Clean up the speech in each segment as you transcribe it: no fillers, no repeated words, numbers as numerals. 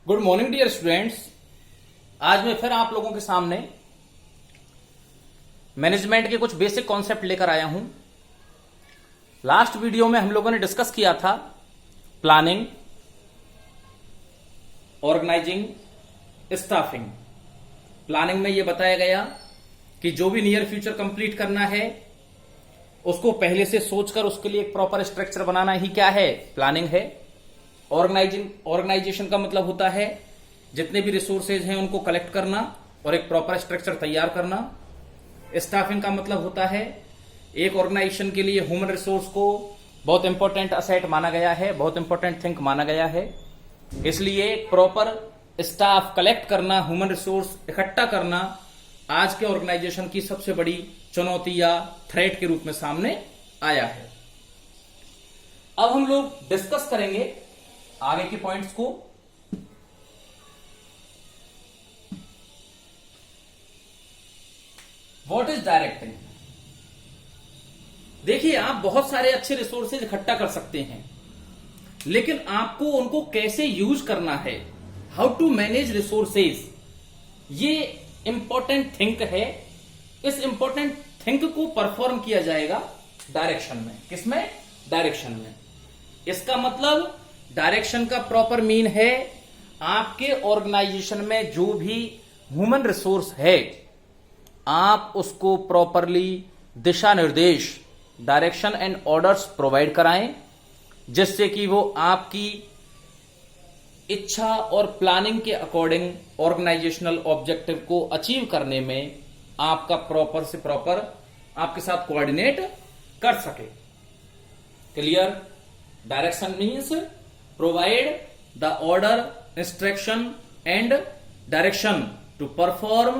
Good morning dear students. आज मैं फिर आप लोगों के सामने मैनेजमेंट के कुछ बेसिक कॉन्सेप्ट लेकर आया हूं। लास्ट वीडियो में हम लोगों ने डिस्कस किया था प्लानिंग, ऑर्गेनाइजिंग, स्टाफिंग। प्लानिंग में यह बताया गया कि जो भी नियर फ्यूचर कंप्लीट करना है उसको पहले से सोचकर उसके लिए एक प्रॉपर स्ट्रक्चर बनाना ही क्या है, प्लानिंग है। ऑर्गेनाइजेशन का मतलब होता है जितने भी रिसोर्सेज हैं उनको कलेक्ट करना और एक प्रॉपर स्ट्रक्चर तैयार करना। स्टाफिंग का मतलब होता है एक ऑर्गेनाइजेशन के लिए ह्यूमन रिसोर्स को बहुत इंपॉर्टेंट असेट माना गया है, बहुत इंपॉर्टेंट थिंग माना गया है। इसलिए प्रॉपर स्टाफ कलेक्ट करना, ह्यूमन रिसोर्स इकट्ठा करना आज के ऑर्गेनाइजेशन की सबसे बड़ी चुनौती या थ्रेट के रूप में सामने आया है। अब हम लोग डिस्कस करेंगे आगे के पॉइंट्स को। What is directing? देखिए, आप बहुत सारे अच्छे रिसोर्सेज इकट्ठा कर सकते हैं, लेकिन आपको उनको कैसे यूज करना है, हाउ टू मैनेज रिसोर्सेज, ये इंपॉर्टेंट थिंक है। इस इंपॉर्टेंट थिंक को परफॉर्म किया जाएगा डायरेक्शन में। किसमें? डायरेक्शन में। इसका मतलब डायरेक्शन का प्रॉपर मीन है आपके ऑर्गेनाइजेशन में जो भी ह्यूमन रिसोर्स है आप उसको प्रॉपरली दिशा निर्देश, डायरेक्शन एंड ऑर्डर्स प्रोवाइड कराएं, जिससे कि वो आपकी इच्छा और प्लानिंग के अकॉर्डिंग ऑर्गेनाइजेशनल ऑब्जेक्टिव को अचीव करने में आपका प्रॉपर से प्रॉपर आपके साथ कोऑर्डिनेट कर सके। Clear? Direction means provide the order, instruction and direction to perform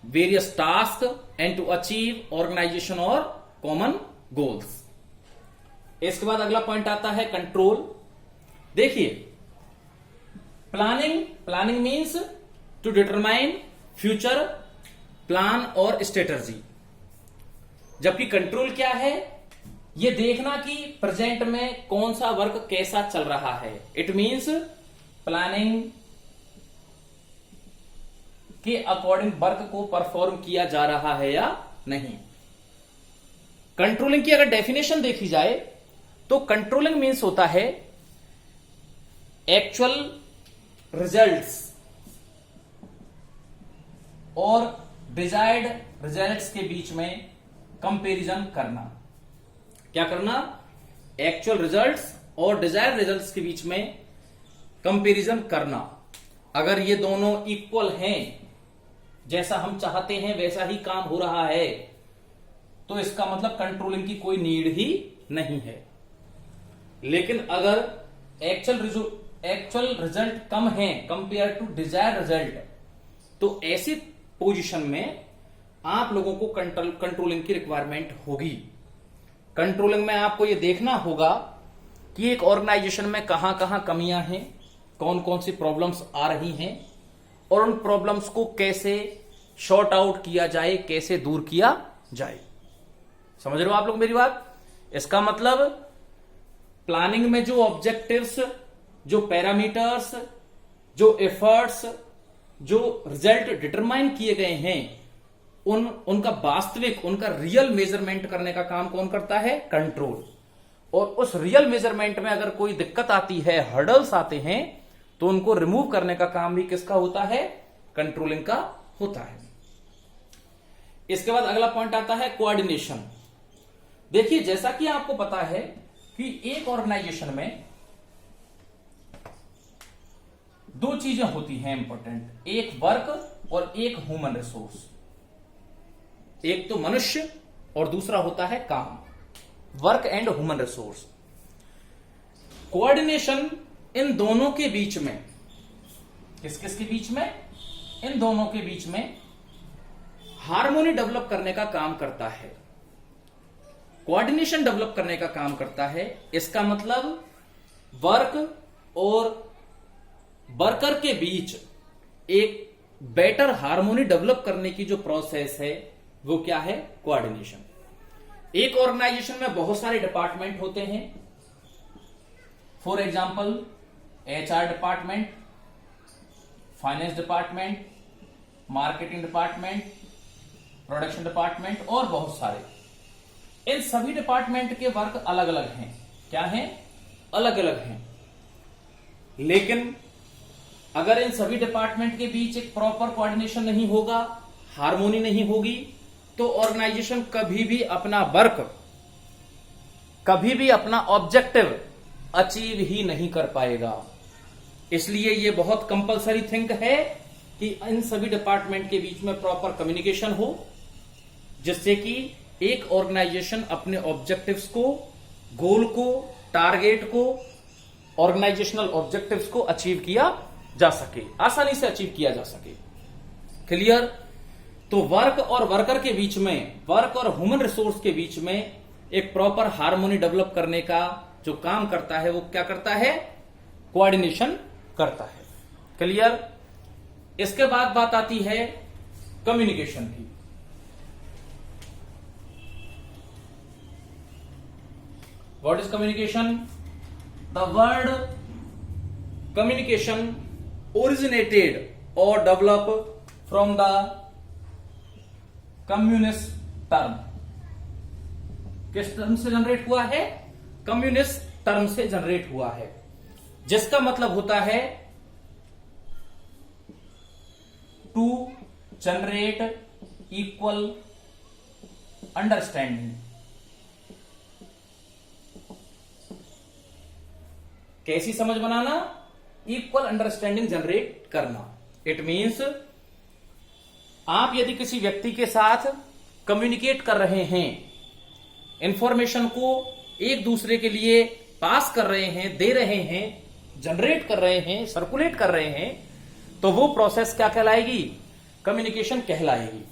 various tasks and to achieve organization or common goals। इसके बाद अगला पॉइंट आता है कंट्रोल। देखिए, planning means to determine future plan और स्ट्रेटजी, जबकि कंट्रोल क्या है? ये देखना कि प्रेजेंट में कौन सा वर्क कैसा चल रहा है। इट मीन्स प्लानिंग के अकॉर्डिंग वर्क को परफॉर्म किया जा रहा है या नहीं। कंट्रोलिंग की अगर डेफिनेशन देखी जाए तो कंट्रोलिंग मीन्स होता है एक्चुअल रिजल्ट्स और डिजायर्ड रिजल्ट्स के बीच में कंपैरिजन करना। क्या करना? एक्चुअल रिजल्ट्स और डिजायर्ड रिजल्ट्स के बीच में कंपैरिजन करना। अगर ये दोनों इक्वल हैं, जैसा हम चाहते हैं वैसा ही काम हो रहा है, तो इसका मतलब कंट्रोलिंग की कोई नीड ही नहीं है। लेकिन अगर एक्चुअल रिजल्ट कम है कंपेयर टू डिजायर्ड रिजल्ट, तो ऐसी पोजीशन में आप लोगों को कंट्रोलिंग की रिक्वायरमेंट होगी। कंट्रोलिंग में आपको यह देखना होगा कि एक ऑर्गेनाइजेशन में कहां कहां कमियां हैं, कौन कौन सी प्रॉब्लम्स आ रही हैं और उन प्रॉब्लम्स को कैसे शॉर्ट आउट किया जाए, कैसे दूर किया जाए। समझ रहे हो आप लोग मेरी बात? इसका मतलब प्लानिंग में जो ऑब्जेक्टिव्स, जो पैरामीटर्स, जो एफर्ट्स, जो रिजल्ट डिटरमाइन किए गए हैं, उनका वास्तविक, उनका रियल मेजरमेंट करने का काम कौन करता है? कंट्रोल। और उस रियल मेजरमेंट में अगर कोई दिक्कत आती है, हर्डल्स आते हैं, तो उनको रिमूव करने का काम भी किसका होता है? कंट्रोलिंग का होता है। इसके बाद अगला पॉइंट आता है कोऑर्डिनेशन। देखिए, जैसा कि आपको पता है कि एक ऑर्गेनाइजेशन में दो चीजें होती हैं इंपॉर्टेंट, एक वर्क और एक ह्यूमन रिसोर्स। एक तो मनुष्य और दूसरा होता है काम, work and human resource. Coordination in दोनों के बीच में, किस किस के बीच में? इन दोनों के बीच में हार्मोनी डेवलप करने का काम करता है, कोऑर्डिनेशन डेवलप करने का काम करता है। इसका मतलब वर्क और वर्कर के बीच एक बेटर हार्मोनी डेवलप करने की जो प्रोसेस है वो क्या है? कोऑर्डिनेशन। एक ऑर्गेनाइजेशन में बहुत सारे डिपार्टमेंट होते हैं। For example HR department, finance department, marketing department, production department और बहुत सारे। इन सभी डिपार्टमेंट के वर्क अलग अलग हैं। क्या हैं? अलग अलग हैं। लेकिन अगर इन सभी डिपार्टमेंट के बीच एक प्रॉपर कोऑर्डिनेशन नहीं होगा, हार्मोनी नहीं होगी, तो ऑर्गेनाइजेशन कभी भी अपना वर्क, कभी भी अपना ऑब्जेक्टिव अचीव ही नहीं कर पाएगा। इसलिए यह बहुत कंपलसरी थिंग है कि इन सभी डिपार्टमेंट के बीच में प्रॉपर कम्युनिकेशन हो, जिससे कि एक ऑर्गेनाइजेशन अपने ऑब्जेक्टिव्स को, गोल को, टारगेट को, ऑर्गेनाइजेशनल ऑब्जेक्टिव्स को अचीव किया जा सके, आसानी से अचीव किया जा सके। क्लियर? तो वर्क और वर्कर के बीच में, वर्क और ह्यूमन रिसोर्स के बीच में एक प्रॉपर हार्मोनी डेवलप करने का जो काम करता है वो क्या करता है? कोऑर्डिनेशन करता है। क्लियर? इसके बाद बात आती है कम्युनिकेशन की। What is communication? The word communication originated or developed from the communist term. किस टर्म से जनरेट हुआ है? कम्युनिस्ट टर्म से जनरेट हुआ है, जिसका मतलब होता है टू जनरेट इक्वल अंडरस्टैंडिंग। कैसी समझ बनाना? इक्वल अंडरस्टैंडिंग जनरेट करना। इट मीन्स आप यदि किसी व्यक्ति के साथ कम्युनिकेट कर रहे हैं, इंफॉर्मेशन को एक दूसरे के लिए पास कर रहे हैं, दे रहे हैं, जनरेट कर रहे हैं, सर्कुलेट कर रहे हैं, तो वो प्रोसेस क्या कहलाएगी? कम्युनिकेशन कहलाएगी।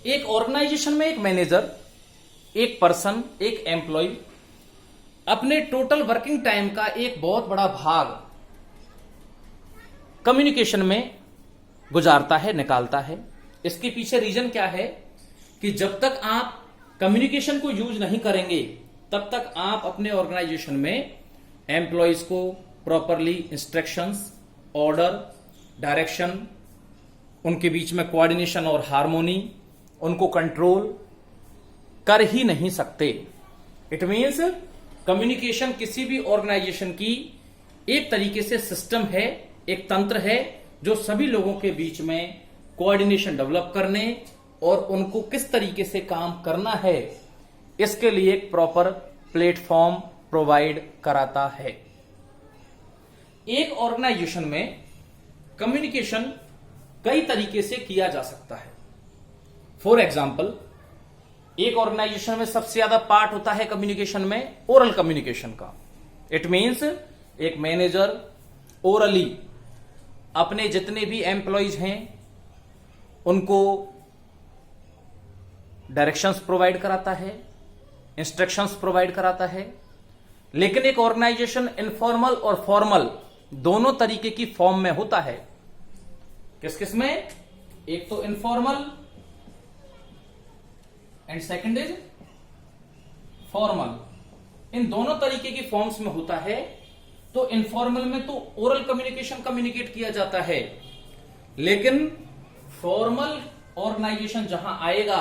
एक ऑर्गेनाइजेशन में एक मैनेजर, एक पर्सन, एक एम्प्लॉय अपने टोटल वर्किंग टाइम का एक बहुत बड़ा भाग कम्युनिकेशन में गुजारता है, निकालता है। इसके पीछे रीजन क्या है कि जब तक आप कम्युनिकेशन को यूज नहीं करेंगे, तब तक आप अपने ऑर्गेनाइजेशन में एम्प्लॉयज को प्रॉपरली इंस्ट्रक्शंस, ऑर्डर, डायरेक्शन, उनके बीच में कोऑर्डिनेशन और हार्मोनी, उनको कंट्रोल कर ही नहीं सकते। इट मीन्स कम्युनिकेशन किसी भी ऑर्गेनाइजेशन की एक तरीके से सिस्टम है, एक तंत्र है, जो सभी लोगों के बीच में कोऑर्डिनेशन डेवलप करने और उनको किस तरीके से काम करना है, इसके लिए एक प्रॉपर प्लेटफॉर्म प्रोवाइड कराता है। एक ऑर्गेनाइजेशन में कम्युनिकेशन कई तरीके से किया जा सकता है। फॉर एग्जाम्पल, एक ऑर्गेनाइजेशन में सबसे ज्यादा पार्ट होता है कम्युनिकेशन में ओरल कम्युनिकेशन का। इट मीन्स एक मैनेजर ओरली अपने जितने भी एम्प्लॉयज हैं उनको डायरेक्शंस प्रोवाइड कराता है, इंस्ट्रक्शंस प्रोवाइड कराता है। लेकिन एक ऑर्गेनाइजेशन इनफॉर्मल और फॉर्मल दोनों तरीके की फॉर्म में होता है। किस किस में? एक तो informal and second is formal. इन दोनों तरीके की फॉर्म्स में होता है। तो इनफॉर्मल में तो ओरल कम्युनिकेशन कम्युनिकेट किया जाता है, लेकिन फॉर्मल ऑर्गेनाइजेशन जहां आएगा,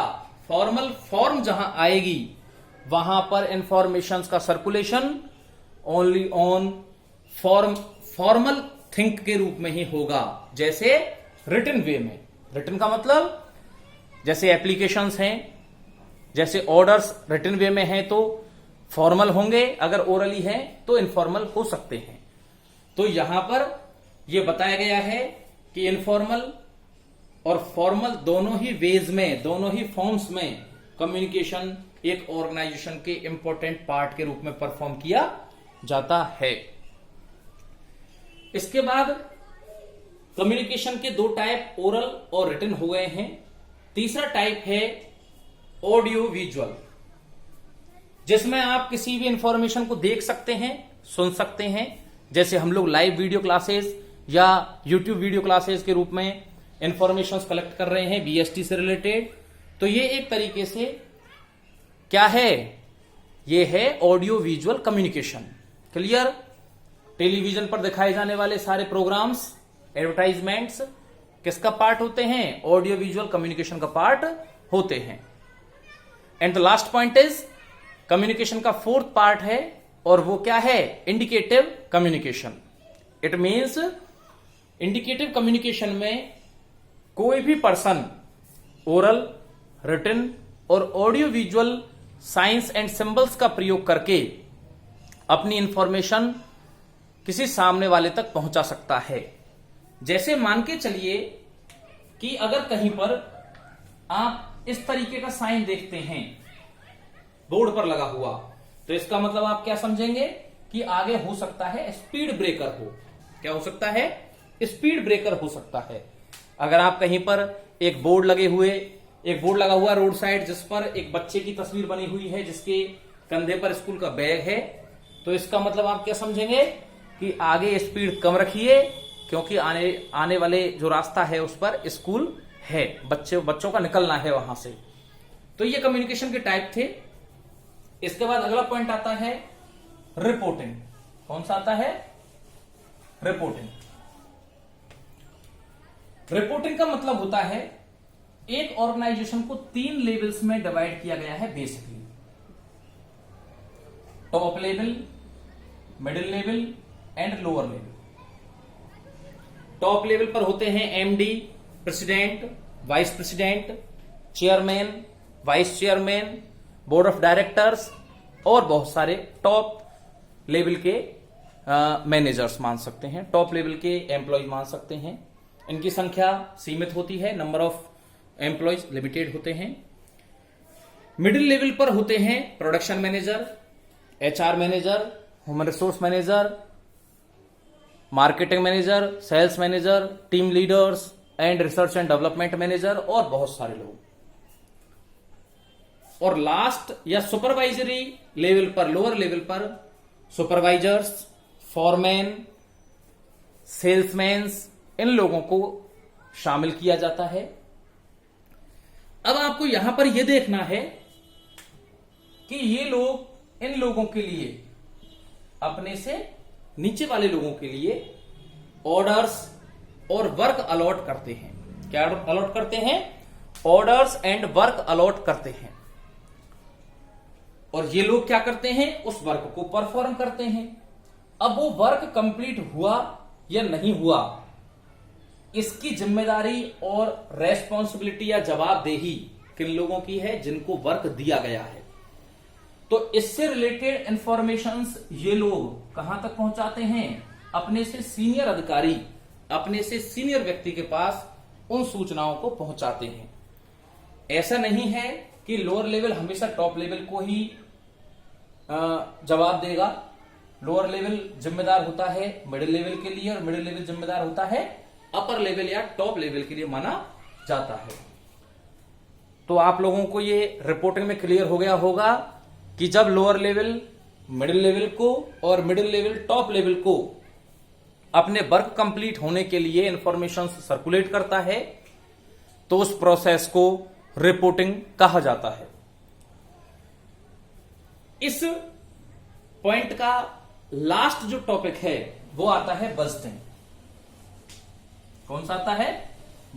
फॉर्मल फॉर्म जहां आएगी, वहां पर इंफॉर्मेशन का circulation only on formal think के रूप में ही होगा। जैसे रिटन वे में, रिटन का मतलब जैसे एप्लीकेशंस हैं, जैसे ऑर्डर्स रिटन वे में हैं तो फॉर्मल होंगे, अगर ओरली हैं तो इनफॉर्मल हो सकते हैं। तो यहां पर यह बताया गया है कि इनफॉर्मल और फॉर्मल दोनों ही वेज में, दोनों ही फॉर्म्स में कम्युनिकेशन एक ऑर्गेनाइजेशन के इंपॉर्टेंट पार्ट के रूप में परफॉर्म किया जाता है। इसके बाद कम्युनिकेशन के दो टाइप ओरल और रिटन हो गए हैं। तीसरा टाइप है ऑडियो विजुअल, जिसमें आप किसी भी इंफॉर्मेशन को देख सकते हैं, सुन सकते हैं। जैसे हम लोग लाइव वीडियो क्लासेस या यूट्यूब वीडियो क्लासेस के रूप में इंफॉर्मेशन कलेक्ट कर रहे हैं बीएसटी से रिलेटेड, तो ये एक तरीके से क्या है? ये है audio visual communication. Clear? Television पर दिखाए जाने वाले सारे प्रोग्राम्स एडवर्टाइजमेंट्स किसका पार्ट होते हैं? ऑडियो विजुअल कम्युनिकेशन का पार्ट होते हैं। And the last point is communication का फोर्थ पार्ट है, और वो क्या है? Indicative communication. It means indicative communication में कोई भी पर्सन ओरल, रिटन और audio visual science and symbols का प्रयोग करके अपनी इंफॉर्मेशन किसी सामने वाले तक पहुंचा सकता है। जैसे मान के चलिए कि अगर कहीं पर आप इस तरीके का साइन देखते हैं बोर्ड पर लगा हुआ, तो इसका मतलब आप क्या समझेंगे कि आगे हो सकता है स्पीड ब्रेकर हो। क्या हो सकता है? स्पीड ब्रेकर हो सकता है। अगर आप कहीं पर एक बोर्ड लगा हुआ रोड साइड, जिस पर एक बच्चे की तस्वीर बनी हुई है जिसके कंधे पर स्कूल का बैग है, तो इसका मतलब आप क्या समझेंगे कि आगे स्पीड कम रखिए, क्योंकि आने वाले जो रास्ता है उस पर स्कूल है, बच्चों का निकलना है वहां से। तो ये कम्युनिकेशन के टाइप थे। इसके बाद अगला पॉइंट आता है रिपोर्टिंग। कौन सा आता है? रिपोर्टिंग। रिपोर्टिंग का मतलब होता है एक ऑर्गेनाइजेशन को 3 लेवल्स में डिवाइड किया गया है basically. Top level, middle level and lower level. Top level पर होते हैं MD, president, vice president, chairman, vice chairman, board of directors और बहुत सारे टॉप लेवल के मैनेजर्स मान सकते हैं, टॉप लेवल के एम्प्लॉय मान सकते हैं। इनकी संख्या सीमित होती है, नंबर ऑफ एम्प्लॉयज लिमिटेड होते हैं। मिडिल लेवल पर होते हैं production manager, HR manager, human resource manager, marketing manager, sales manager, team leaders and research and development manager और बहुत सारे लोग। और लास्ट या सुपरवाइजरी लेवल पर, लोअर लेवल पर सुपरवाइजर्स, फॉरमैन, सेल्समैन्स, इन लोगों को शामिल किया जाता है। अब आपको यहां पर यह देखना है कि ये लोग इन लोगों के लिए, अपने से नीचे वाले लोगों के लिए ऑर्डर्स और वर्क अलॉट करते हैं। क्या अलॉट करते हैं? ऑर्डर्स एंड वर्क अलॉट करते हैं। और ये लोग क्या करते हैं? उस वर्क को परफॉर्म करते हैं। अब वो वर्क कंप्लीट हुआ या नहीं हुआ, इसकी जिम्मेदारी और रेस्पॉन्सिबिलिटी या जवाबदेही किन लोगों की है? जिनको वर्क दिया गया है। तो इससे रिलेटेड इंफॉर्मेशंस ये लोग कहां तक पहुंचाते हैं? अपने से सीनियर अधिकारी, अपने से सीनियर व्यक्ति के पास उन सूचनाओं को पहुंचाते हैं। ऐसा नहीं है कि लोअर लेवल हमेशा टॉप लेवल को ही जवाब देगा। लोअर लेवल जिम्मेदार होता है मिडिल लेवल के लिए, और मिडिल लेवल जिम्मेदार होता है अपर लेवल या टॉप लेवल के लिए माना जाता है। तो आप लोगों को ये रिपोर्टिंग में क्लियर हो गया होगा कि जब लोअर लेवल मिडिल लेवल को और मिडिल लेवल टॉप लेवल को अपने वर्क कंप्लीट होने के लिए इंफॉर्मेशन सर्कुलेट करता है, तो उस प्रोसेस को रिपोर्टिंग कहा जाता है। इस पॉइंट का लास्ट जो टॉपिक है वो आता है बजटिंग। कौन सा आता है?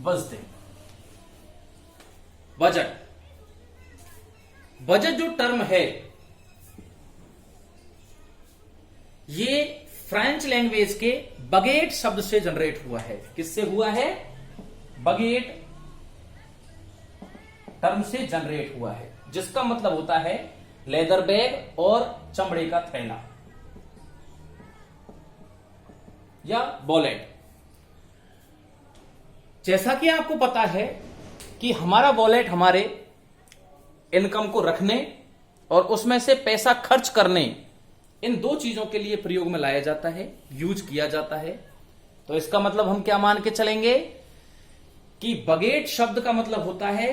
बजटिंग। बजट। बजट जो टर्म है ये फ्रेंच लैंग्वेज के बगेट शब्द से जनरेट हुआ है। किससे हुआ है? बगेट टर्म से जनरेट हुआ है, जिसका मतलब होता है लेदर बैग और चमड़े का थैला या वॉलेट। जैसा कि आपको पता है कि हमारा वॉलेट हमारे इनकम को रखने और उसमें से पैसा खर्च करने, इन दो चीजों के लिए प्रयोग में लाया जाता है, यूज किया जाता है। तो इसका मतलब हम क्या मान के चलेंगे कि बगेट शब्द का मतलब होता है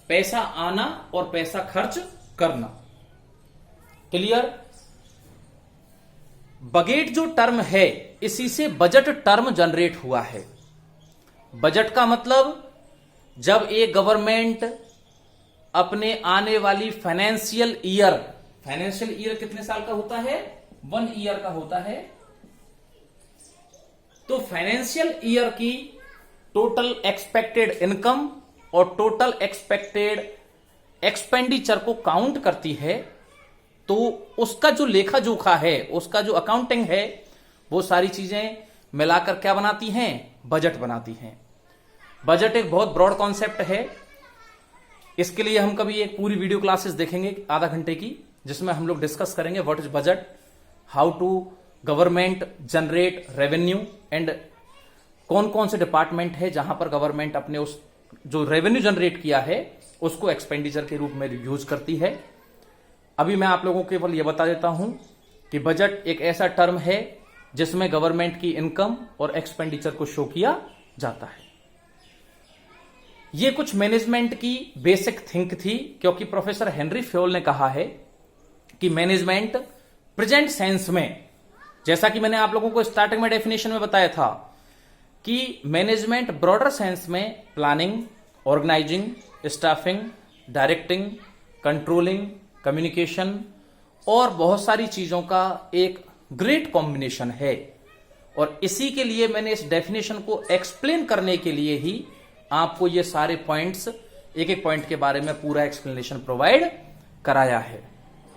पैसा आना और पैसा खर्च करना। क्लियर? बगेट जो टर्म है इसी से बजट टर्म जनरेट हुआ है। बजट का मतलब जब एक गवर्नमेंट अपने आने वाली फाइनेंशियल ईयर कितने साल का होता है? 1 ईयर का होता है। तो फाइनेंशियल ईयर की टोटल एक्सपेक्टेड इनकम और टोटल एक्सपेक्टेड एक्सपेंडिचर को काउंट करती है, तो उसका जो लेखा जोखा है, उसका जो अकाउंटिंग है, वो सारी चीजें मिलाकर क्या बनाती हैं? बजट बनाती हैं। बजट एक बहुत ब्रॉड कॉन्सेप्ट है। इसके लिए हम कभी एक पूरी वीडियो क्लासेस देखेंगे आधा घंटे की, जिसमें हम लोग डिस्कस करेंगे what is budget, how to government generate revenue and कौन कौन से डिपार्टमेंट है जहां पर गवर्नमेंट अपने उस जो रेवेन्यू जनरेट किया है उसको एक्सपेंडिचर के रूप में यूज करती है। अभी मैं आप लोगों को केवल यह बता देता हूं कि बजट एक ऐसा टर्म है जिसमें गवर्नमेंट की इनकम और एक्सपेंडिचर को शो किया जाता है। यह कुछ मैनेजमेंट की बेसिक थिंक थी, क्योंकि प्रोफेसर हेनरी फ्योल ने कहा है कि मैनेजमेंट प्रेजेंट सेंस में, जैसा कि मैंने आप लोगों को स्टार्टिंग में डेफिनेशन में बताया था कि मैनेजमेंट ब्रॉडर सेंस में planning, organising, staffing, directing, controlling, communication और बहुत सारी चीजों का एक ग्रेट कॉम्बिनेशन है। और इसी के लिए मैंने इस डेफिनेशन को एक्सप्लेन करने के लिए ही आपको ये सारे पॉइंट्स, एक एक पॉइंट के बारे में पूरा एक्सप्लेनेशन प्रोवाइड कराया है।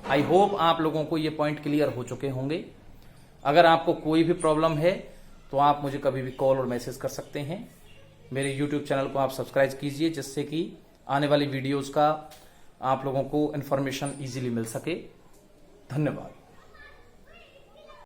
आई होप आप लोगों को ये पॉइंट क्लियर हो चुके होंगे। अगर आपको कोई भी प्रॉब्लम है तो आप मुझे कभी भी कॉल और मैसेज कर सकते हैं। मेरे यूट्यूब चैनल को आप सब्सक्राइब कीजिए, जिससे कि आने वाली वीडियोस का आप लोगों को इंफॉर्मेशन इजीली मिल सके। धन्यवाद।